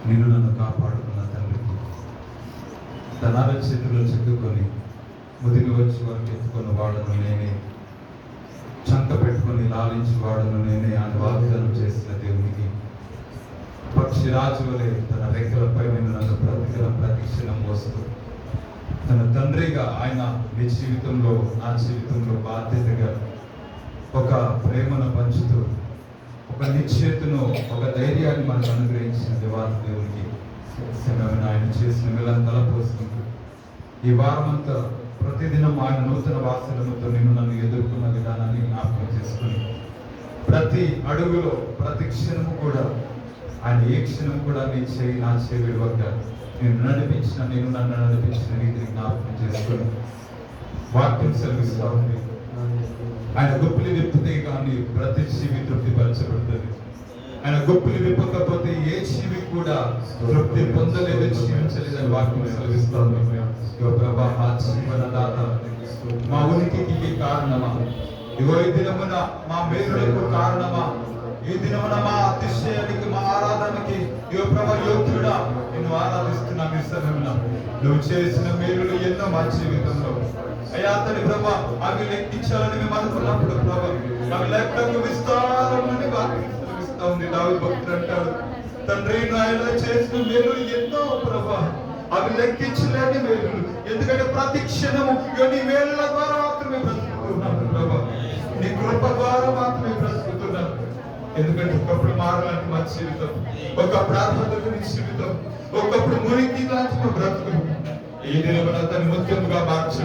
నిన్ను నన్ను కాపాడుకున్న తండ్రికి తన చేతుల్లో చిక్కుకొని ముదిమి వచ్చి వరకు ఎత్తుకొని వాడను నేనే, చంక పెట్టుకొని లాలించి వాడను నేనే అని వాగ్దానం చేసిన దేవునికి పక్షిరాజు వలె తన రెక్కలపై నిన్ను నన్ను ప్రతిక్షణం వస్తూ తన తండ్రిగా ఆయన నీ జీవితంలో నా జీవితంలో బాధ్యతగా ఒక ప్రేమను పంచుతూ ఒక నిశ్చేతను ఒక ధైర్యాన్ని మనకు అనుగ్రహించిన దేవాది దేవునికి సమయమైన ఆయన చేసిన మేలను తలపోసుకుంటూ ఈ వారమంతా ప్రతిదినం ఆయన నూతన వాసనలతో నిన్ను నన్ను ఎదుర్కొన్న విధానాన్ని జ్ఞాపకం చేసుకుని ప్రతి అడుగులో ప్రతి క్షణము కూడా ఆయన ఏ క్షణం కూడా నీ చేయి నా చేయి విడవక నేను నన్ను నడిపించిన రీతిని జ్ఞాపకం చేసుకొని వాక్యం సెలవిస్తూ ఉంది. ఆయన గొప్పలు విప్పితే కానీ ప్రతి జీవి తృప్తిపరచబడుతుంది. ఆయన గొప్పలు విప్పకపోతే ఏ జీవి కూడా తృప్తి పొందలేదు, జీవించలేదని వాక్యం సెలవిస్తూ ఉంది. ప్రభా మా జీవనదాత, మా ఉనికికి కారణమా, ఇగో ఈ దినమున మా మేలులకు కారణమా, ఈ దినమున మా అతిశయానికి మా ఆరాధనకి ఇగో ప్రభా యోగ్యుడా నిన్ను ఆరాధిస్తున్నా. మీ సమయమున నువ్వు చేసిన మేలులు ఎన్నో మా జీవితంలో అయ్యా అతని ప్రభా అవి లెక్కించాలని మేము అనుకున్నప్పుడు ప్రభా అవి లెక్కకు విస్తారమని వాక్యిస్తా ఉంది. దావీదు భక్తుడు అంటాడు, తండ్రి నాయన చేసిన మేలులు ఎన్నో ప్రభా అవి లెక్కించలేని మేలులు, ఎందుకంటే ప్రతి క్షణము నీ మేలుల ద్వారా మాత్రమే బ్రతుకుతున్నాను ప్రభా, నీ కృప ద్వారా మాత్రమే బ్రతుకుతున్నాను. ఎందుకంటే ఒకప్పుడు మారలాంటి మా జీవితం, ఒకప్పుడు అర్హతకు నీ జీవితం, ఒకప్పుడు మురికి లాంటి మా బ్రతుకులు ఈ దినమున అతని ముఖ్యంగా మార్చు.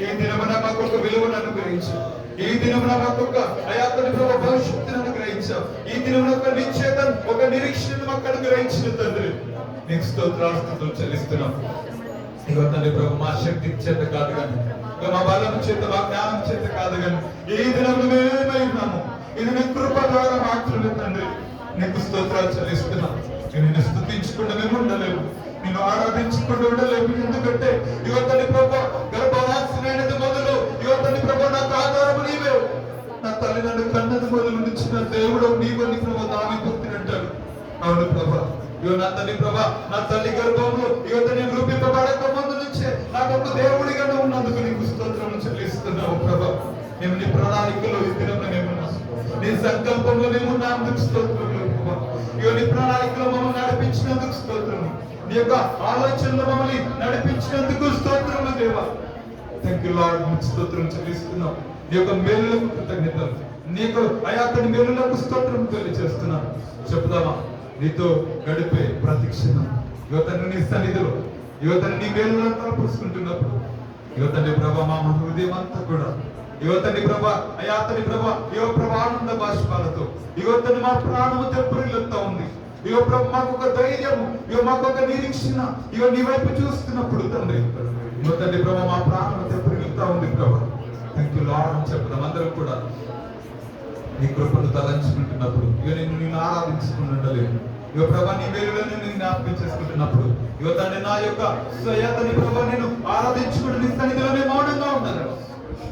ఈ దినమున మాకు ఒక విలువను అనుగ్రహించు. ఈ దినమున మాకు ఒక అయాతని ప్రభు భవిష్యత్తును అనుగ్రహించావు. ఈ దినమున ఒక నిశ్చేత ఒక నిరీక్షను మాకు అనుగ్రహించిన తండ్రి నీకు స్తోత్రాస్తుతులు చెల్లిస్తున్నాం. ఇక తండ్రి ప్రభు మా శక్తి చేత కాదు కానీ, ఇక మా బలం చేత మా జ్ఞానం చేత కాదు కానీ, ఈ దినమున మేమై ఉన్నాము ఇది నీ కృప ద్వారా మాత్రమే తండ్రి. నీకు స్తోత్రాలు చెల్లిస్తున్నాం. నిన్ను స్తుతించకుండా మేము ఉండలేము, నిన్ను ఆరాధించకుండా ఉండలేము. ఎందుకంటే యువతని ప్రభు గర్భవాసమైనది మొదలు యువతని ప్రభు నాకు ఆధారము నీవే, నా తల్లి నన్ను కన్నది మొదలు నిచ్చిన దేవుడు నీవని ప్రభు దావి పుట్టినంటాడు. అవును ప్రభా, ఇగో నా తల్లి ప్రభా నా తల్లి గర్భంలో యువత నేను రూపింపబడక ముందు నుంచే నాకు ఒక దేవుడిగా ఉన్నందుకు నీకు స్తోత్రం చెల్లిస్తున్నావు ప్రభా. మేము నీ ప్రణాళికలో ఈ దినంలో మేమున్నాం, నీ సంకల్పంలో మేమున్నందుకు స్తోత్రములు ప్రభా. ఇగో నీ ప్రణాళికలో మమ్మల్ని నడిపించినందుకు స్తోత్రము, నీ యొక్క ఆలోచనలో మమ్మల్ని నడిపించినందుకు స్తోత్రములు దేవా. థ్యాంక్ యూ లార్డ్, నీకు స్తోత్రం చెల్లిస్తున్నాం. నీ యొక్క మేలులకు కృతజ్ఞతలు, నీకు అయాతని మేలులకు స్తోత్రం తెలియజేస్తున్నాను. చెప్దామా నీతో గడిపే ప్రతి క్షణం యువతను నీ సన్నిధిలో యువతను నీ మేలులను తలపుసుకుంటున్నప్పుడు యువతని ప్రభా మా హృదయం అంతా కూడా యువతని ప్రభా అయాతని ప్రభా యువ ప్రభా ఆనంద బాష్పాలతో యువతని మా ప్రాణము తెప్పరిల్లుతా ఉంది. ఇగో ప్రభు మాకు ఒక ధైర్యము, ఇగో మాకు ఒక నిరీక్షణ, ఇగో నీ వైపు చూస్తున్నప్పుడు తండ్రి ఇగో తండ్రి ప్రభా మా ప్రాణం తెప్పరిల్లుతా ఉంది ప్రభా. థ్యాంక్ యూ లార్డ్ అని చెప్తాం అందరం కూడా. నీ కృపను తలంచుకుంటున్నప్పుడు ఇక నిన్ను ఆరాధించుకుని ఉండలేము. ఇక ప్రభా నీ మేలులను నేను జ్ఞాపకం చేసుకుంటున్నప్పుడు ఇక తండ్రి నా యొక్క స్వయాతని ప్రభా నేను ఆరాధించుకుంటూ నీ సన్నిధిలోనే మౌనంగా ఉన్నాను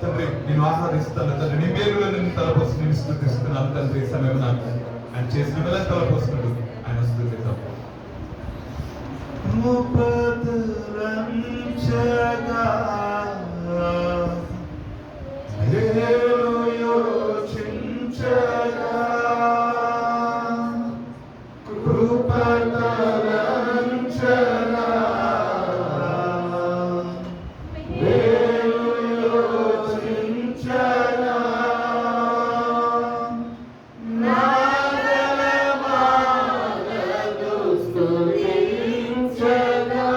తండ్రి. నేను ఆరాధిస్తాను తండ్రి, నీ మేలులను నేను తలపోసి నేను స్తుతిస్తున్నాను తండ్రి. ఈ సమయం నాకు ఆయన చేసిన మేలను తలపోసుకుంటూ ఆయన స్తుతిద్దాం. స్తుతించగా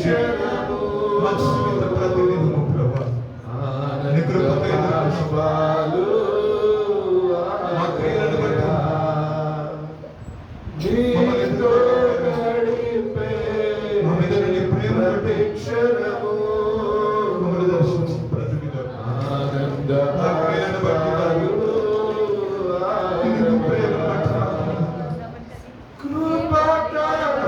క్షణము మా జీవిత ప్రతిదినము ప్రభా నీ కృపతో పుష్పాలు మా క్రియలను బట్టి నీతో గడిపే మా మీద నీ ప్రేమ బట్టి ప్రతి క్షణము మమ్మల్ని దర్శించు ప్రతిదినం ఆనంద మా క్రియలను బట్టి కాదు, నీ ప్రేమను బట్టి కృపకరించగా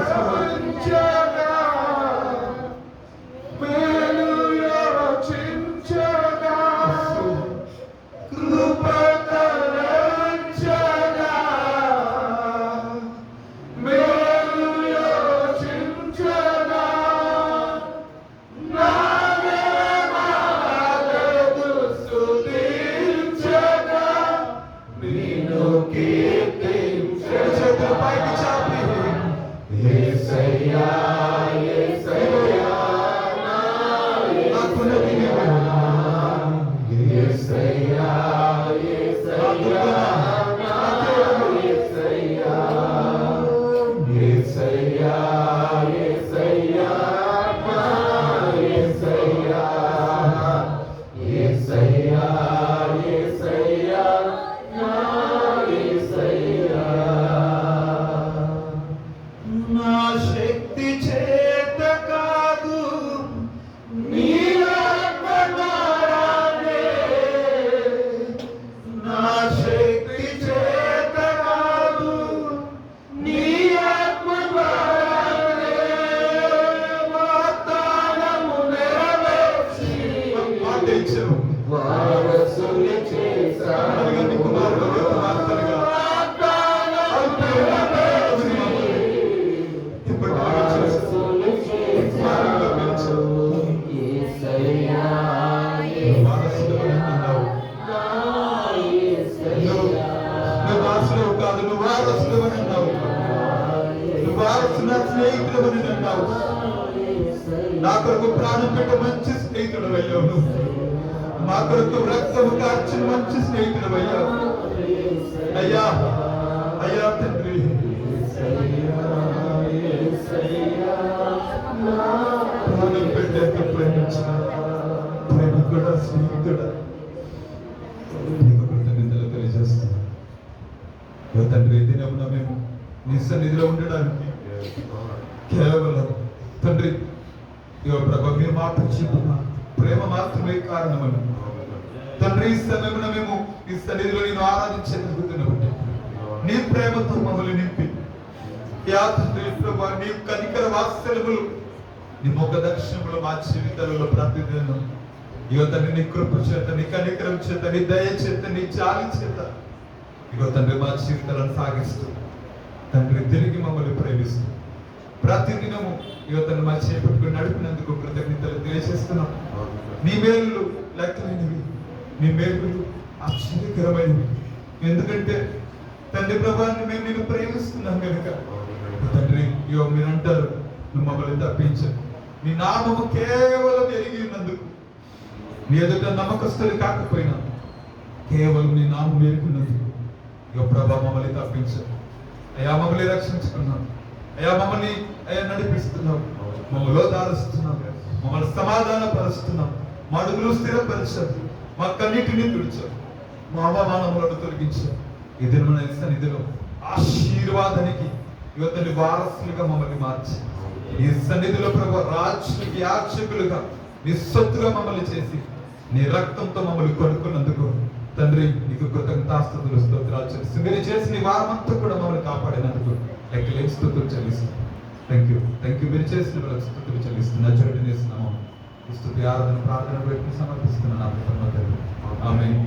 మేలు యోచించగా కృపకరించగా మేలు యోచించగా నాగేమాగదు స్తుతించగా నిన్ను చేతులు పైకి చాపి యేసయ్యా యేసయ్యా నాకున్నది నీవే. యేసయ్యా యేసయ్యా యేసయ్యా యేసయ్యా యేసయ్యా యేసయ్యా యేసయ్యా యేసయ్యా యేసయ్యా నా శక్తి చేత కాదు, నీ ఆత్మ ద్వారానే నా శక్తి చేత కాదు, నీ ఆత్మ ద్వారానే వాగ్దానము నెరవేర్చి మాట ఇచ్చావు. వారసుని చేశావు. అనగా నీ కుమారులుగా, కుమార్తెలుగా వాగ్దానము నెరవేర్చి ఇప్పటివరకు చేశావు. వారసుని కుమారులుగా పిలిచావు. యేసయ్యా వారసులుగా అన్నావు. నువ్వు వారసులు కాదు, నువ్వు వారసులు అని అన్నావు. నువ్వు వారసు నా స్నేహితులు అని అన్నావు. నా కొరకు ప్రాణం పెట్ట మంచి స్నేహితుడు అయ్యావు నువ్వు. మా కొరకు రక్తము కార్చిన మంచి స్నేహితుడు అయ్యావు. అయ్యా అయ్యా తండ్రి, ప్రాణం పెట్టాక ప్రేమించిన ప్రేమ కూడా స్నేహితుడా, నీకు కృతజ్ఞతలు తెలియజేస్తున్నా. ఓ తండ్రి, ఈ దినమున మేము నీ సన్నిధిలో ఉండడానికి కేవలం తండ్రి ఇగో ప్రభు మీరు మాట చెప్పిన ప్రేమ మాత్రమే కారణమని తండ్రి, ఈ సమయమున మేము ఈ సన్నిధిలో నేను ఆరాధించగలుగుతున్నామంటే నీ ప్రేమతో మమ్మల్ని నింపి యా తండ్రి ప్రభు, నీ కనికర వాత్సల్యములు నీ ముఖ దర్శనములు మా జీవితాలలో ప్రతిదినం ఇగో తండ్రి నీ కృప చేత, నీ కనికరం చేత, నీ దయ చేత, నీ జాలి చేత ఇగో తండ్రి మా జీవితాలను సాగిస్తూ తండ్రి తిరిగి మమ్మల్ని ప్రేమిస్తూ ప్రతిదినము ఇగో తండ్రి మా చేపట్టుకుని నడిపినందుకు కృతజ్ఞతలు తెలియజేస్తున్నాం. నీ మేలు లెక్కలేనివి, నీ మేలులు ఆశ్చర్యకరమైనవి. ఎందుకంటే తండ్రి ప్రభాన్ని మేము నేను ప్రేమిస్తున్నాం కనుక తండ్రి ఇగో మీరు అంటారు నువ్వు మమ్మల్ని తప్పించు, నీ నామము కేవలం ఎరిగి ఉన్నందుకు, నీ ఎదుట నమ్మకస్తులు కాకపోయినా కేవలం నీ నామం ఎరుగున్నందుకు ఇగో ప్రభా మమ్మల్ని తప్పించు అయ్యా, మమ్మల్ని రక్షించుకున్నాం అయ్యా, మమ్మల్ని అయ్యా నడిపిస్తున్నాం, మమ్మల్ని దారుస్తున్నాం, మమ్మల్ని సమాధాన పరుస్తున్నాం, మా అడుగులు స్థిరపరిచారు, మా కన్నిటిని తుడిచారు, మా అవమానములను తొలగించారు. ఈ దినమున సన్నిధిలో ఆశీర్వాదానికి యువతని వారసులుగా మమ్మల్ని మార్చి ఈ సన్నిధిలో ప్రభు రాజులకి యాచకులుగా నీ సొత్తుగా మమ్మల్ని చేసి నీ రక్తంతో మమ్మల్ని కొనుక్కున్నందుకు తండ్రి నీకు కృతజ్ఞతాస్తుతులు స్తోత్రాలు చెల్లిస్తూ మీరు చేసిన ఈ వారమంతా కూడా మమ్మల్ని కాపాడినందుకు లెక్కలేని స్తుతులు చెల్లిస్తున్నాం. Thank you. మీరు చేసిన వాళ్ళకి స్తుతులు చెల్లిస్తున్నా జరుడు చేస్తున్నాము. స్తుతి ఆరాధన ప్రార్థన పెట్టి సమర్పిస్తున్నాను. ఆమెన్.